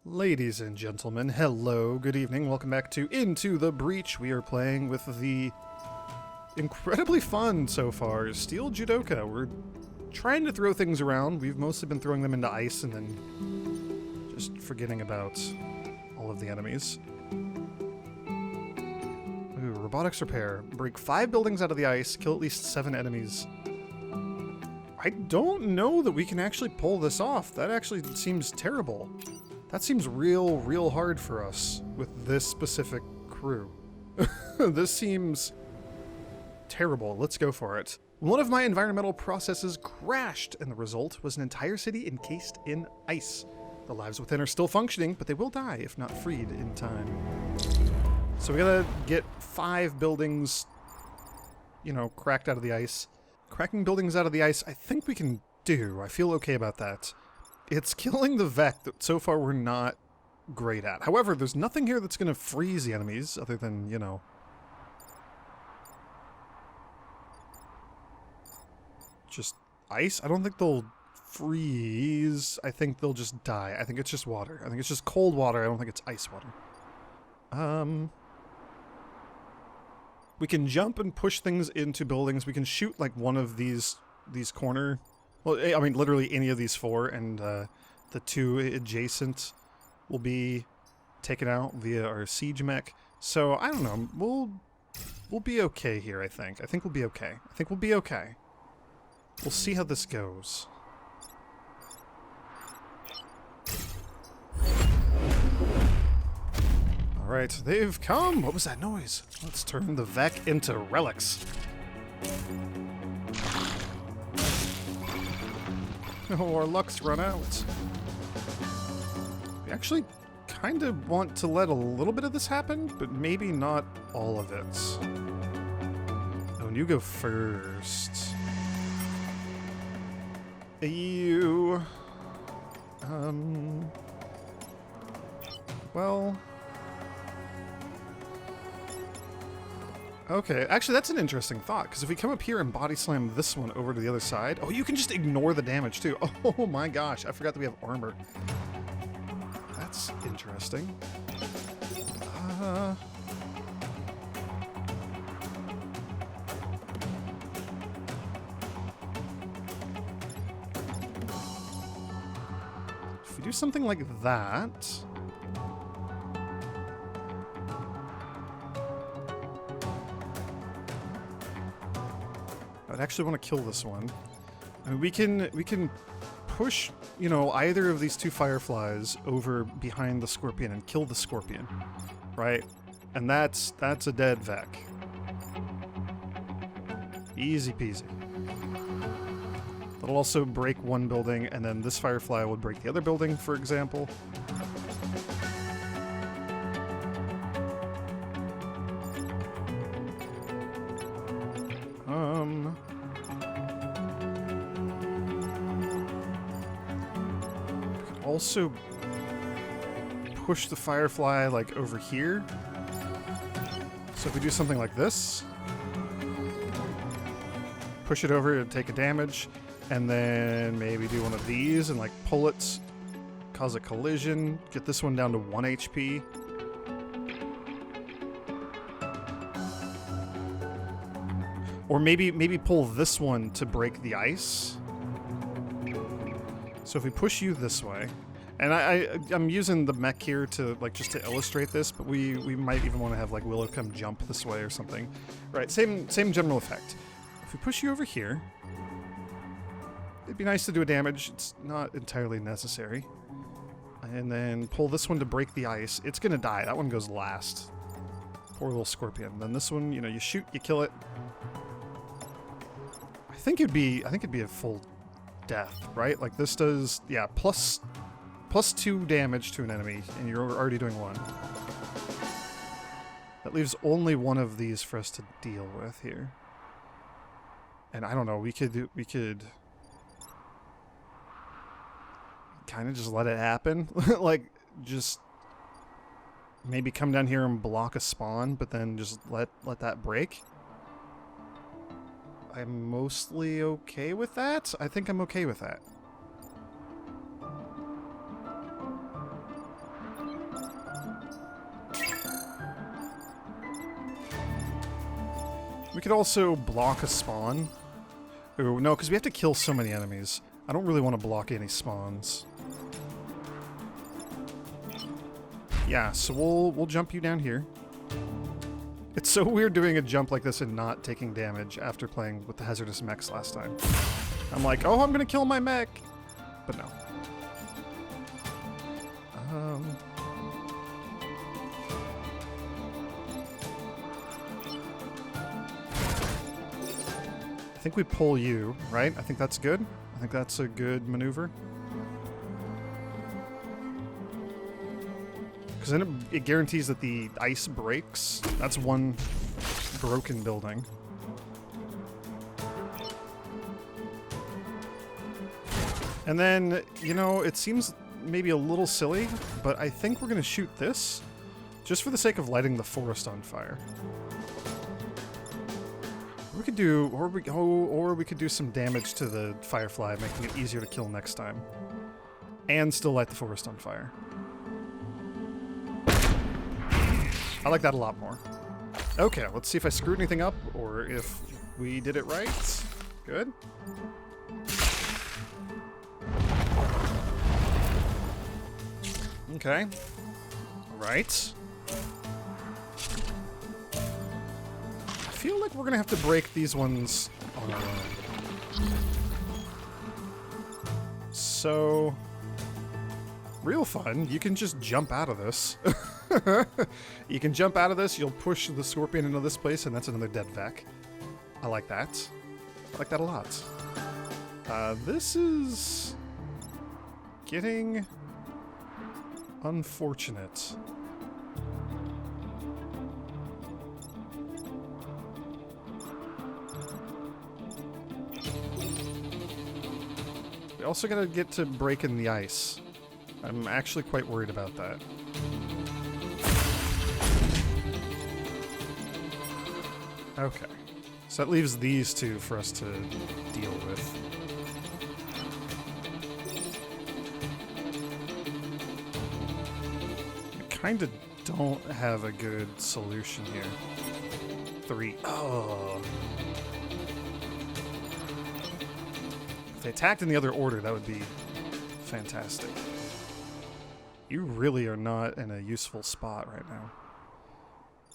Ladies and gentlemen, hello, good evening, welcome back to Into the Breach. We are playing with the incredibly fun so far Steel Judoka. We're trying to throw things around. We've mostly been throwing them into ice and then just forgetting about all of the enemies. Ooh, robotics repair. Break 5 buildings out of the ice, kill at least 7 enemies. I don't know that we can actually pull this off. That actually seems terrible. That seems real hard for us with this specific crew. This seems terrible. Let's go for it. One of my environmental processes crashed, and the result was an entire city encased in ice. The lives within are still functioning, but they will die if not freed in time. So we gotta get 5 buildings, you know, cracked out of the ice. Cracking buildings out of the ice, I think we can do. I feel okay about that. It's killing the Vec that so far we're not great at. However, there's nothing here that's going to freeze the enemies other than, you know, just ice. I don't think they'll freeze. I think they'll just die. I think it's just water. I think it's just cold water. I don't think it's ice water. We can jump and push things into buildings. We can shoot like one of these corner... Well, I mean, literally any of these 4, and the 2 adjacent will be taken out via our siege mech. So, I don't know, we'll be okay here, I think. I think we'll be okay. I think we'll be okay. We'll see how this goes. Alright, they've come! What was that noise? Let's turn the Vec into relics. Oh, our luck's run out. We actually kind of want to let a little bit of this happen, but maybe not all of it. Oh, and you go first. You... Well... Okay, actually that's an interesting thought, because if we come up here and body slam this one over to the other side... Oh, you can just ignore the damage too. Oh my gosh, I forgot that we have armor. That's interesting. If we do something like that... I'd actually want to kill this one. I mean, we can push, you know, either of these 2 fireflies over behind the scorpion and kill the scorpion, right? And that's a dead Vec. Easy peasy. That'll also break one building, and then this firefly would break the other building, for example. Also push the firefly like over here. So if we do something like this, push it over to take a damage, and then maybe do one of these and like pull it, cause a collision, get this one down to 1 HP. Or maybe pull this one to break the ice. So if we push you this way, and I'm using the mech here to like just to illustrate this, but we might even want to have like Willow come jump this way or something. Right, same general effect. If we push you over here, it'd be nice to do a damage. It's not entirely necessary. And then pull this one to break the ice. It's gonna die. That one goes last. Poor little scorpion. Then this one, you know, you shoot, you kill it. I think it'd be a full death, right? Like this does, yeah, plus 2 damage to an enemy, and you're already doing 1. That leaves only one of these for us to deal with here. And I don't know, we could kind of just let it happen. Like, just maybe come down here and block a spawn, but then just let that break. I'm mostly okay with that. I think I'm okay with that. We could also block a spawn. Ooh, no, because we have to kill so many enemies. I don't really want to block any spawns. Yeah, so we'll jump you down here. It's so weird doing a jump like this and not taking damage after playing with the hazardous mechs last time. I'm like, oh, I'm gonna kill my mech! But no. I think we pull you, right? I think that's good. I think that's a good maneuver. Because then it guarantees that the ice breaks. That's one broken building. And then, you know, it seems maybe a little silly, but I think we're going to shoot this just for the sake of lighting the forest on fire. We could do, or we could do some damage to the firefly, making it easier to kill next time. And still light the forest on fire. I like that a lot more. Okay, let's see if I screwed anything up, or if we did it right. Good. Okay. Right. I feel like we're gonna have to break these ones on our own. So, real fun. You can just jump out of this. You can jump out of this, you'll push the scorpion into this place, and that's another dead vac. I like that. I like that a lot. This is getting unfortunate. We also gotta get to breaking the ice. I'm actually quite worried about that. Okay. So that leaves these two for us to deal with. I kind of don't have a good solution here. 3. Oh. If they attacked in the other order, that would be fantastic. You really are not in a useful spot right now.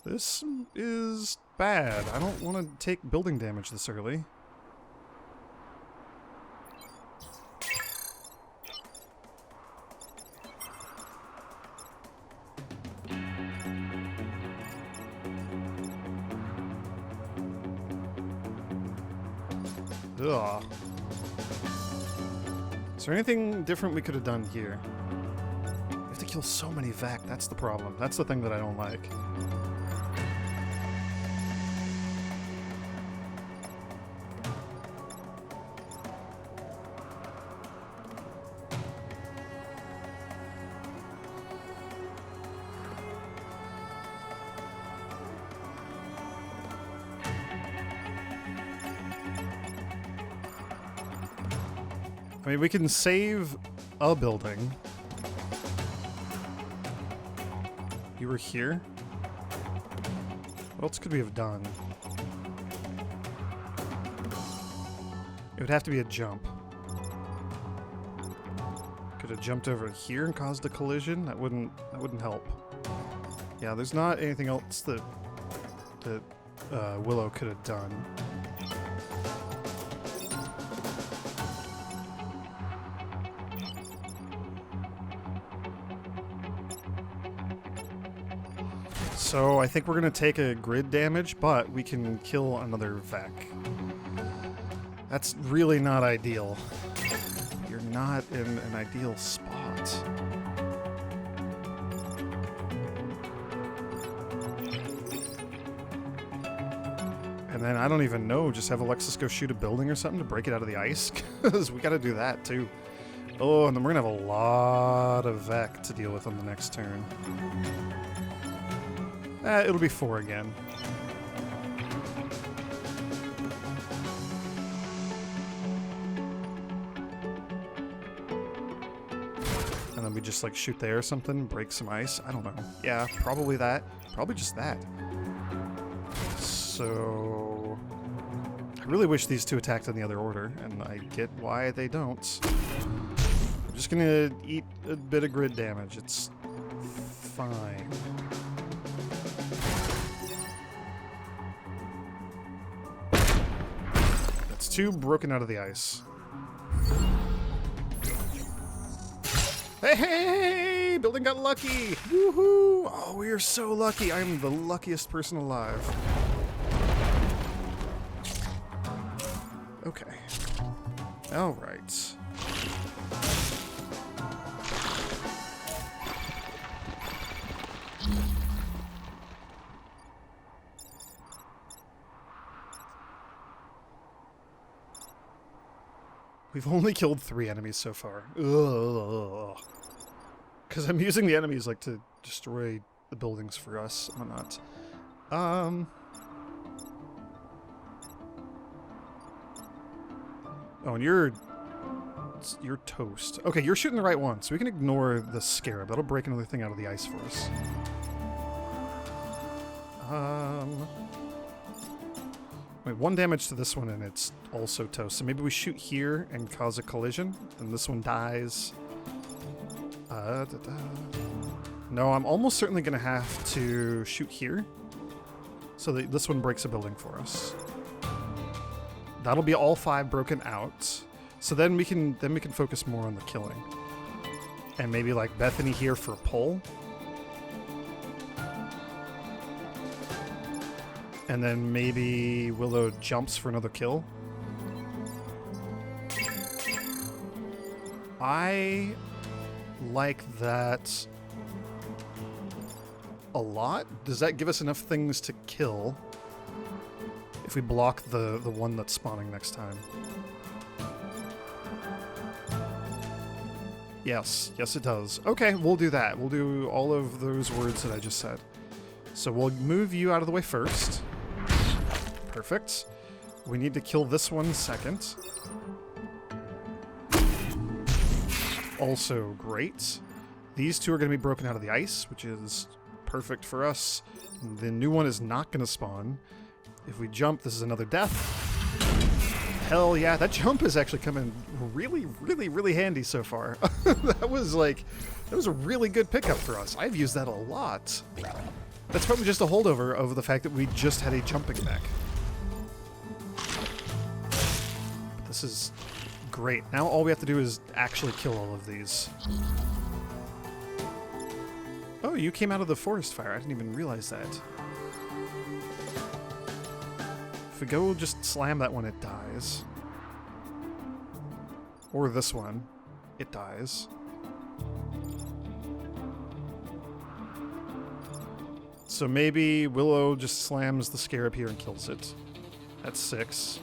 This is bad. I don't want to take building damage this early. Ugh. Is there anything different we could have done here? We have to kill so many vac. That's the problem. That's the thing that I don't like. I mean, we can save a building. You were here? What else could we have done? It would have to be a jump. Could have jumped over here and caused a collision? That wouldn't help. Yeah, there's not anything else that Willow could have done. So I think we're going to take a grid damage, but we can kill another vac. That's really not ideal. You're not in an ideal spot. And then I don't even know, just have Alexis go shoot a building or something to break it out of the ice? Because we got to do that too. Oh, and then we're going to have a lot of vac to deal with on the next turn. It'll be 4 again. And then we just like shoot there or something, break some ice. I don't know. Yeah, probably that. Probably just that. So I really wish these two attacked in the other order, and I get why they don't. I'm just gonna eat a bit of grid damage. It's fine. That's two broken out of the ice. Hey, hey, building got lucky! Woohoo! Oh, we are so lucky. I'm the luckiest person alive. Okay. All right. We've only killed 3 enemies so far. Ugh. Because I'm using the enemies like to destroy the buildings for us and whatnot. Oh, and you're toast. Okay, you're shooting the right one, so we can ignore the scarab. That'll break another thing out of the ice for us. Wait, 1 damage to this one, and it's also toast. So maybe we shoot here and cause a collision, and this one dies. No, I'm almost certainly going to have to shoot here, so that this one breaks a building for us. That'll be all 5 broken out. So then we can focus more on the killing, and maybe like Bethany here for a pull. And then maybe Willow jumps for another kill. I like that a lot. Does that give us enough things to kill if we block the one that's spawning next time? Yes, yes it does. Okay, we'll do that. We'll do all of those words that I just said. So we'll move you out of the way first. Perfect. We need to kill this one second. Also great. These two are going to be broken out of the ice, which is perfect for us. The new one is not going to spawn. If we jump, this is another death. Hell yeah, that jump has actually come in really, really, really handy so far. That was a really good pickup for us. I've used that a lot. That's probably just a holdover of the fact that we just had a jumping mech. But this is great. Now all we have to do is actually kill all of these. Oh, you came out of the forest fire. I didn't even realize that. If we go just slam that one, it dies. Or this one, it dies. So maybe Willow just slams the scarab here and kills it. That's 6.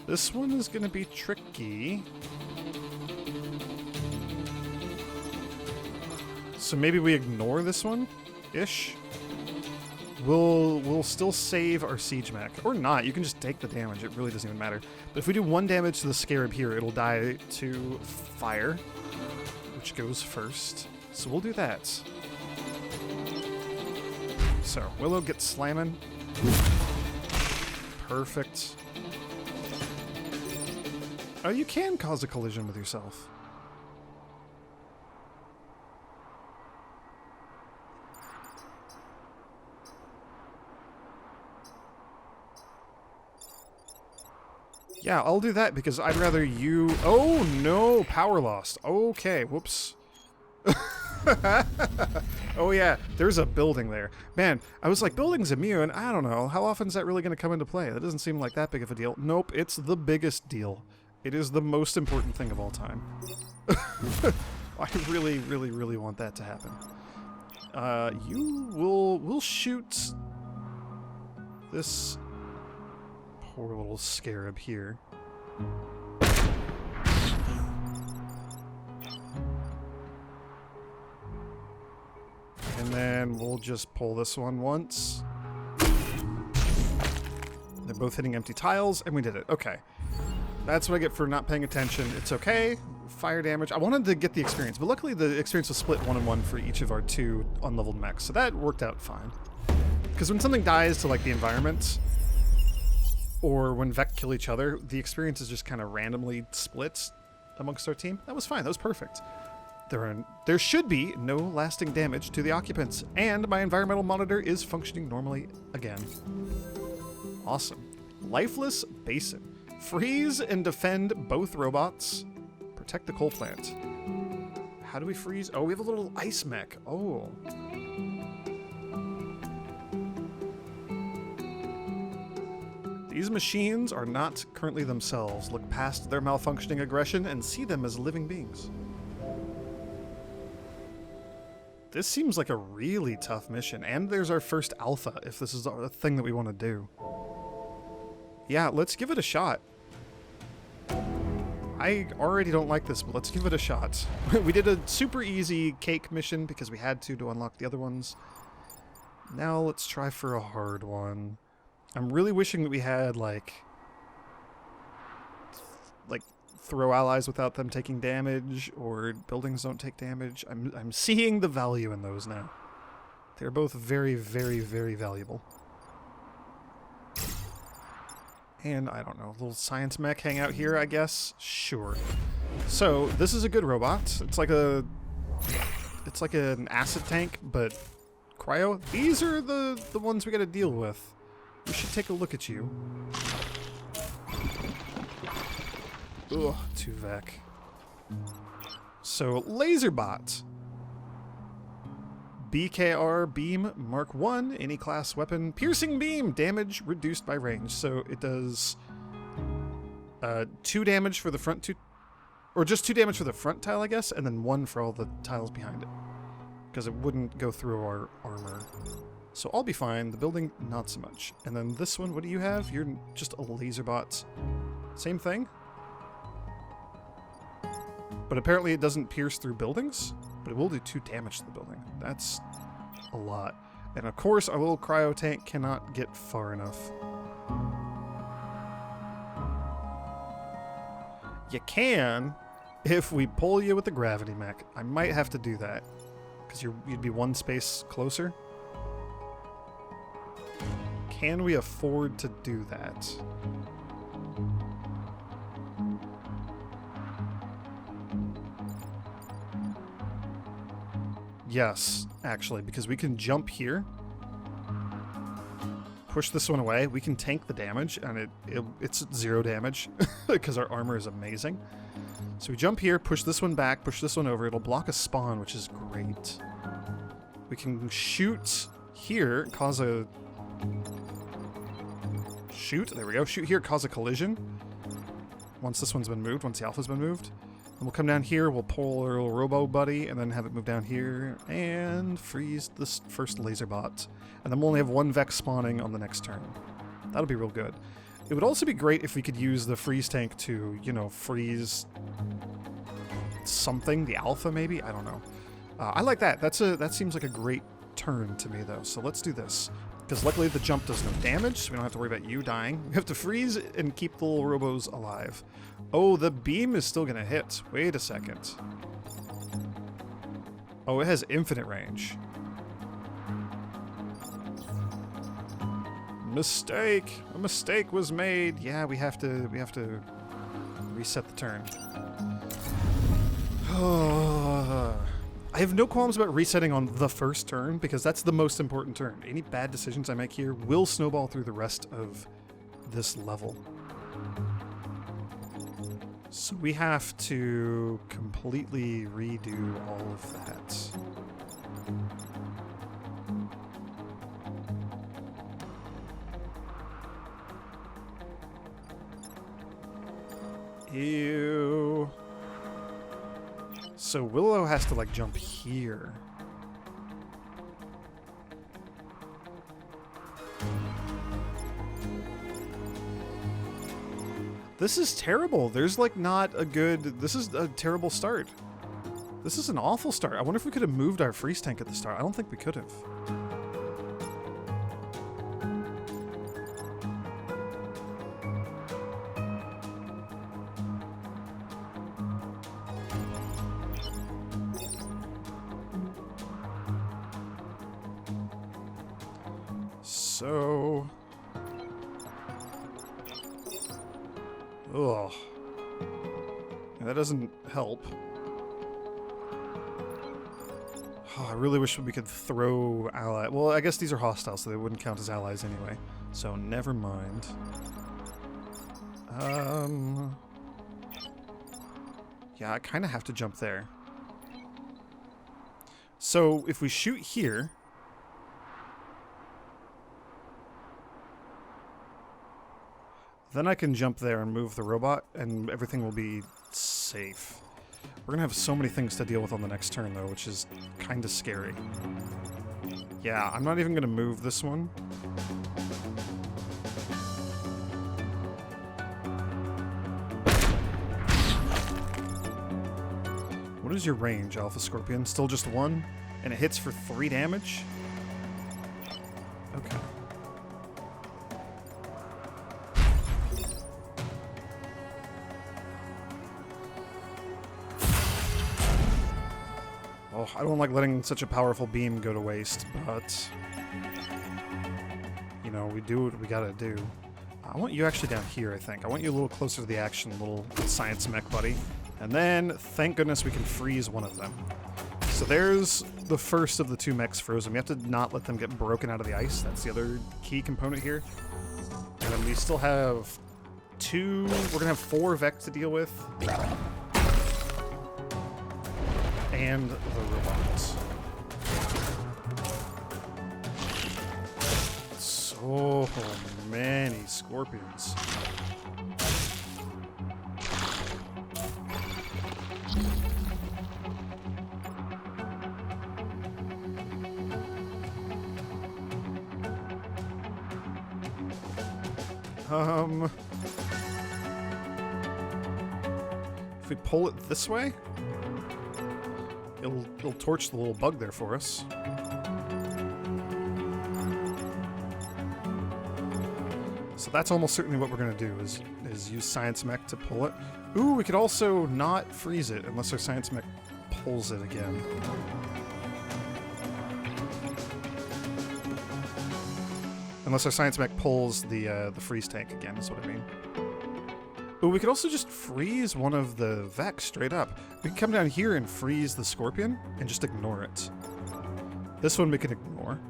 This one is going to be tricky. So maybe we ignore this one-ish. We'll still save our siege mech. Or not, you can just take the damage, it really doesn't even matter. But if we do 1 damage to the scarab here, it'll die to fire, which goes first. So we'll do that. So, Willow gets slamming. Perfect. Oh, you can cause a collision with yourself. Yeah, I'll do that because I'd rather you... Oh, no! Power lost. Okay, whoops. Oh yeah, there's a building there. Man, I was like, building's immune? I don't know. How often is that really going to come into play? That doesn't seem like that big of a deal. Nope, it's the biggest deal. It is the most important thing of all time. I really, really, really want that to happen. We'll shoot this poor little scarab here. And then we'll just pull this one once. They're both hitting empty tiles, and we did it. Okay. That's what I get for not paying attention. It's okay. Fire damage. I wanted to get the experience, but luckily the experience was split 1-1 for each of our 2 unleveled mechs, so that worked out fine. Because when something dies to, like, the environment, or when Vec kill each other, the experience is just kind of randomly split amongst our team. That was fine. That was perfect. There should be no lasting damage to the occupants, and my environmental monitor is functioning normally again. Awesome. Lifeless Basin. Freeze and defend both robots. Protect the coal plant. How do we freeze? Oh, we have a little ice mech. Oh. These machines are not currently themselves. Look past their malfunctioning aggression and see them as living beings. This seems like a really tough mission, and there's our first alpha, if this is a thing that we want to do. Yeah, let's give it a shot. I already don't like this, but let's give it a shot. We did a super easy cake mission because we had to unlock the other ones. Now let's try for a hard one. I'm really wishing that we had, like throw allies without them taking damage, or buildings don't take damage. I'm seeing the value in those now. They're both very, very, very valuable. And I don't know, a little science mech hang out here, I guess? Sure. So, this is a good robot. It's like an acid tank, but cryo. These are the ones we gotta deal with. We should take a look at you. Ugh, 2 Vec. So, Laserbot. BKR Beam Mark 1, any class weapon. Piercing Beam, damage reduced by range. So it does 2 damage for the front 2, or just 2 damage for the front tile, I guess, and then 1 for all the tiles behind it. Because it wouldn't go through our armor. So I'll be fine. The building, not so much. And then this one, what do you have? You're just a Laserbot. Same thing? But apparently it doesn't pierce through buildings, but it will do 2 damage to the building. That's a lot. And of course, our little cryo tank cannot get far enough. You can if we pull you with the gravity mech. I might have to do that, because you'd be 1 space closer. Can we afford to do that? Yes, actually, because we can jump here, push this one away, we can tank the damage, and it's 0 damage, because our armor is amazing. So we jump here, push this one back, push this one over, it'll block a spawn, which is great. We can shoot here, cause a... Shoot, there we go, shoot here, cause a collision. Once this one's been moved, once the alpha's been moved. And we'll come down here, we'll pull our little robo buddy, and then have it move down here, and freeze this first Laserbot. And then we'll only have 1 Vec spawning on the next turn. That'll be real good. It would also be great if we could use the freeze tank to, you know, freeze something, the alpha maybe? I don't know. I like that. That seems like a great turn to me, though. So let's do this. Because luckily the jump does no damage, so we don't have to worry about you dying. We have to freeze and keep the little robos alive. Oh, the beam is still gonna hit. Wait a second. Oh, it has infinite range. Mistake! A mistake was made. Yeah, we have to reset the turn. I have no qualms about resetting on the first turn, because that's the most important turn. Any bad decisions I make here will snowball through the rest of this level. So we have to completely redo all of that. Ew. So Willow has to, like, jump here. This is terrible. There's, like, not a good... This is a terrible start. This is an awful start. I wonder if we could have moved our freeze tank at the start. I don't think we could have. So... Ugh. Yeah, that doesn't help. Oh, I really wish we could throw ally. Well, I guess these are hostile, so they wouldn't count as allies anyway. So never mind. Yeah, I kind of have to jump there. So if we shoot here, then I can jump there and move the robot, and everything will be safe. We're gonna have so many things to deal with on the next turn, though, which is kind of scary. Yeah, I'm not even gonna move this one. What is your range, Alpha Scorpion? Still just 1? And it hits for 3 damage? Okay. Oh, I don't like letting such a powerful beam go to waste, but... you know, we do what we gotta do. I want you actually down here, I think. I want you a little closer to the action, little science mech buddy. And then, thank goodness, we can freeze one of them. So there's the first of the 2 mechs frozen. We have to not let them get broken out of the ice. That's the other key component here. And then we still have 2... we're gonna have 4 Vec to deal with. And the robots. So many scorpions. If we pull it this way, it'll torch the little bug there for us. So that's almost certainly what we're gonna do, is use Science Mech to pull it. Ooh, we could also not freeze it unless our Science Mech pulls it again. Unless our Science Mech pulls the freeze tank again, is what I mean. Ooh, we could also just freeze one of the Vec straight up. We can come down here and freeze the Scorpion and just ignore it. This one we can ignore.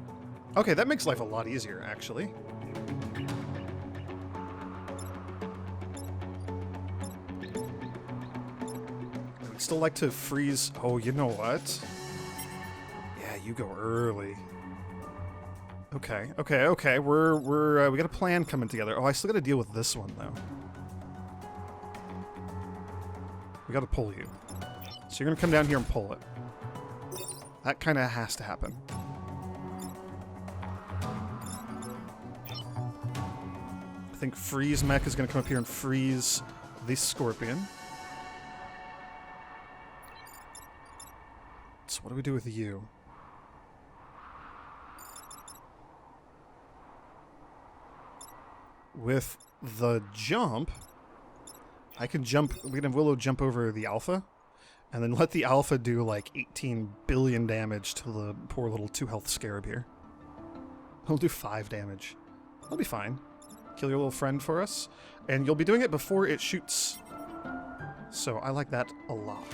Okay, that makes life a lot easier, actually. I'd still like to freeze... oh, you know what? Yeah, you go early. Okay, okay. We got a plan coming together. Oh, I still gotta deal with this one, though. We gotta pull you. So you're gonna come down here and pull it. That kinda has to happen. I think Freeze Mech is gonna come up here and freeze the Scorpion. So what do we do with you? With the jump, I can jump, we can have Willow jump over the Alpha, and then let the Alpha do like 18 billion damage to the poor little 2 health Scarab here. He'll do 5 damage. That'll be fine. Kill your little friend for us, and you'll be doing it before it shoots. So I like that a lot.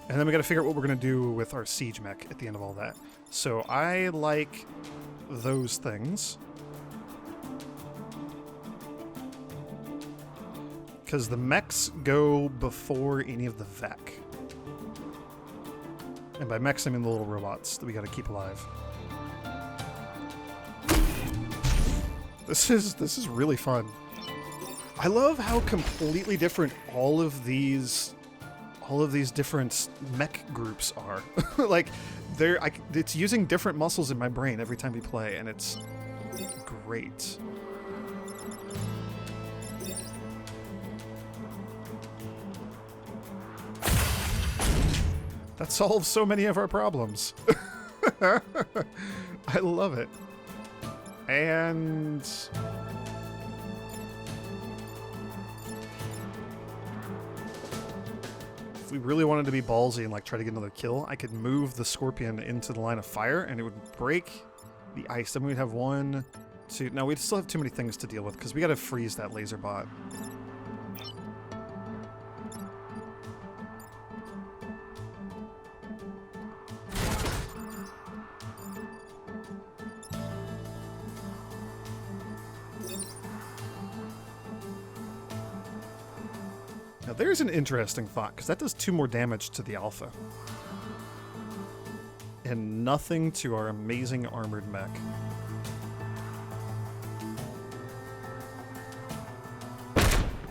And then we gotta figure out what we're gonna do with our Siege Mech at the end of all that. So I like those things. Because the mechs go before any of the Vec. And by mechs, I mean the little robots that we gotta keep alive. This is really fun. I love how completely different all of these different mech groups are. Like, it's using different muscles in my brain every time we play, and it's great. That solves so many of our problems. I love it. And... if we really wanted to be ballsy and like try to get another kill, I could move the Scorpion into the line of fire and it would break the ice. Then we'd have 1, to... No, we still have too many things to deal with, because we gotta freeze that laser bot. Now there's an interesting thought, because that does 2 more damage to the Alpha. And nothing to our amazing armored mech.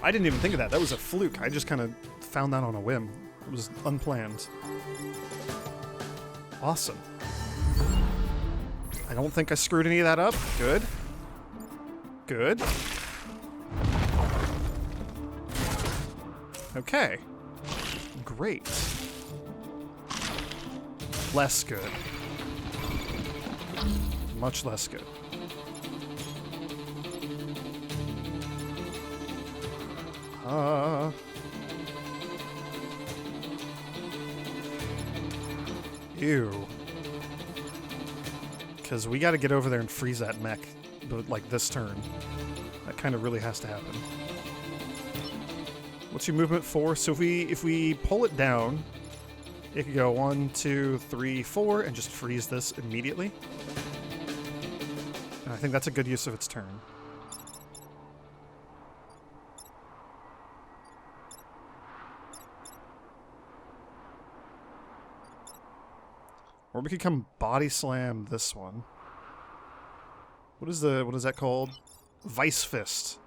I didn't even think of that. That was a fluke. I just kind of found that on a whim. It was unplanned. Awesome. I don't think I screwed any of that up. Good. Good. Okay. Great. Less good. Much less good. Ew. Because we got to get over there and freeze that mech, but like this turn. That kind of really has to happen. What's your movement for? So if we pull it down, it could go 1, 2, 3, 4, and just freeze this immediately. And I think that's a good use of its turn. Or we could come body slam this one. What is that called? Vice Fist.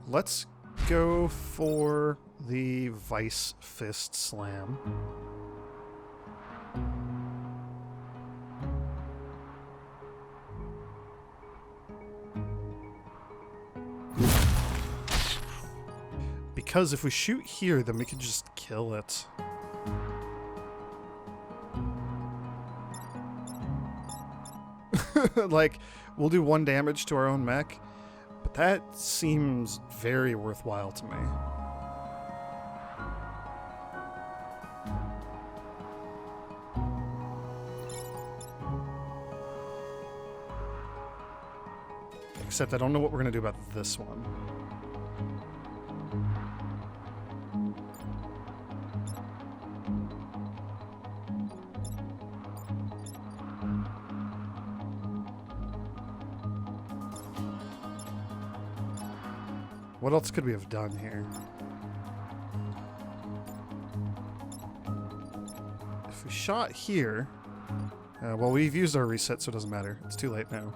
Let's go for the Vice Fist Slam. Because if we shoot here, then we can just kill it. Like, we'll do 1 damage to our own mech, but that seems very worthwhile to me. Except I don't know what we're going to do about this one. What else could we have done here? If we shot here... well, we've used our reset, so it doesn't matter. It's too late now.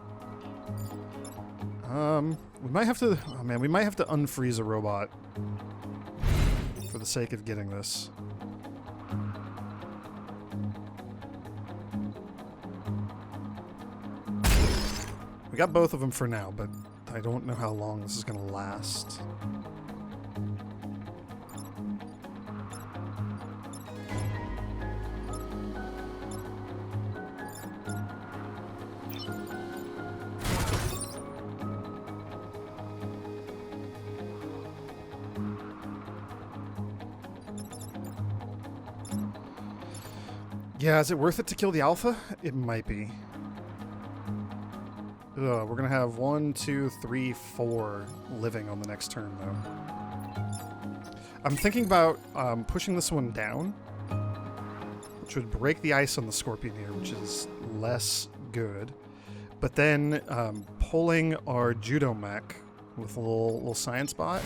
We might have to... Oh man, we might have to unfreeze a robot. For the sake of getting this. We got both of them for now, but I don't know how long this is going to last. Yeah, is it worth it to kill the Alpha? It might be. Ugh, we're gonna have 1, 2, 3, 4 living on the next turn, though. I'm thinking about pushing this one down, which would break the ice on the Scorpion here, which is less good. But then pulling our Judo mech with a little science bot,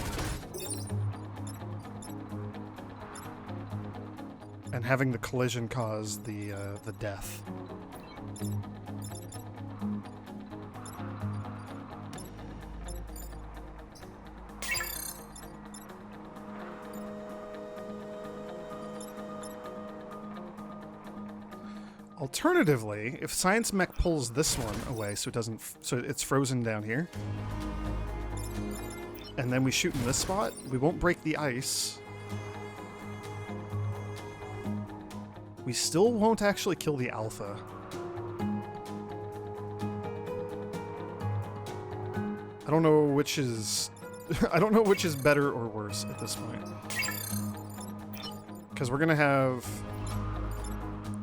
and having the collision cause the death. Alternatively, if Science Mech pulls this one away so it doesn't, so it's frozen down here, and then we shoot in this spot, we won't break the ice. We still won't actually kill the alpha. I don't know which is... I don't know which is better or worse at this point. Because we're going to have...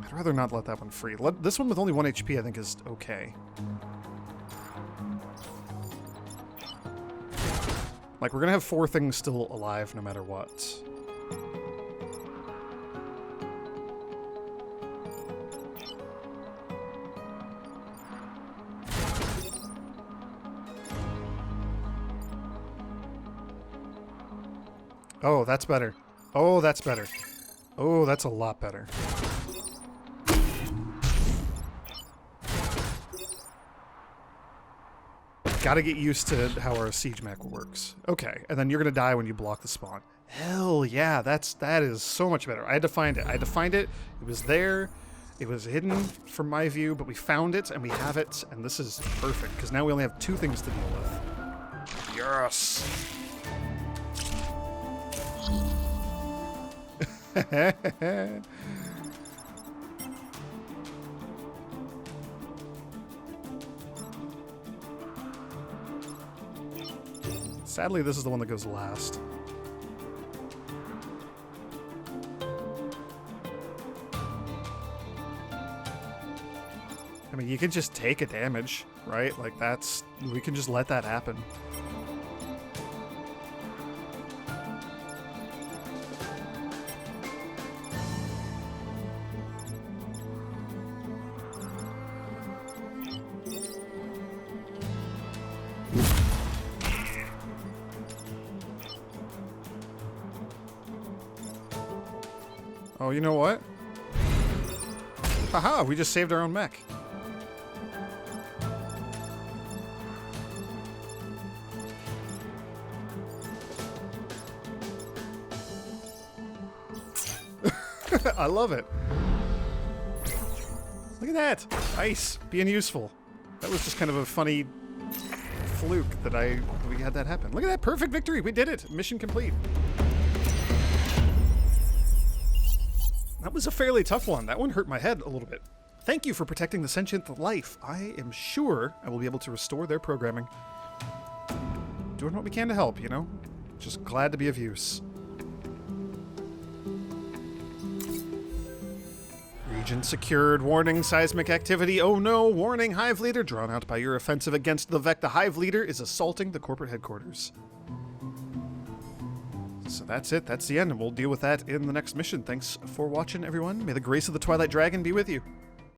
I'd rather not let that one free. This one with only 1 HP I think is okay. Like, we're going to have 4 things still alive no matter what. Oh, that's better. Oh, that's better. Oh, that's a lot better. Gotta get used to how our siege mech works. Okay, and then you're gonna die when you block the spawn. Hell yeah, that is so much better. I had to find it. It was there. It was hidden from my view, but we found it and we have it, and this is perfect because now we only have 2 things to deal with. Yes. Sadly, this is the one that goes last. I mean, you can just take a damage, right? Like, we can just let that happen. Oh, you know what? Haha, we just saved our own mech. I love it. Look at that. Ice being useful. That was just kind of a funny fluke that we had that happen. Look at that perfect victory. We did it. Mission complete. That was a fairly tough one. That one hurt my head a little bit. Thank you for protecting the sentient life. I am sure I will be able to restore their programming. Doing what we can to help, you know? Just glad to be of use. Region secured. Warning, seismic activity. Oh no, warning, Hive Leader. Drawn out by your offensive against the Vec. The Hive Leader is assaulting the corporate headquarters. So that's it. That's the end, and we'll deal with that in the next mission. Thanks for watching, everyone. May the grace of the Twilight Dragon be with you.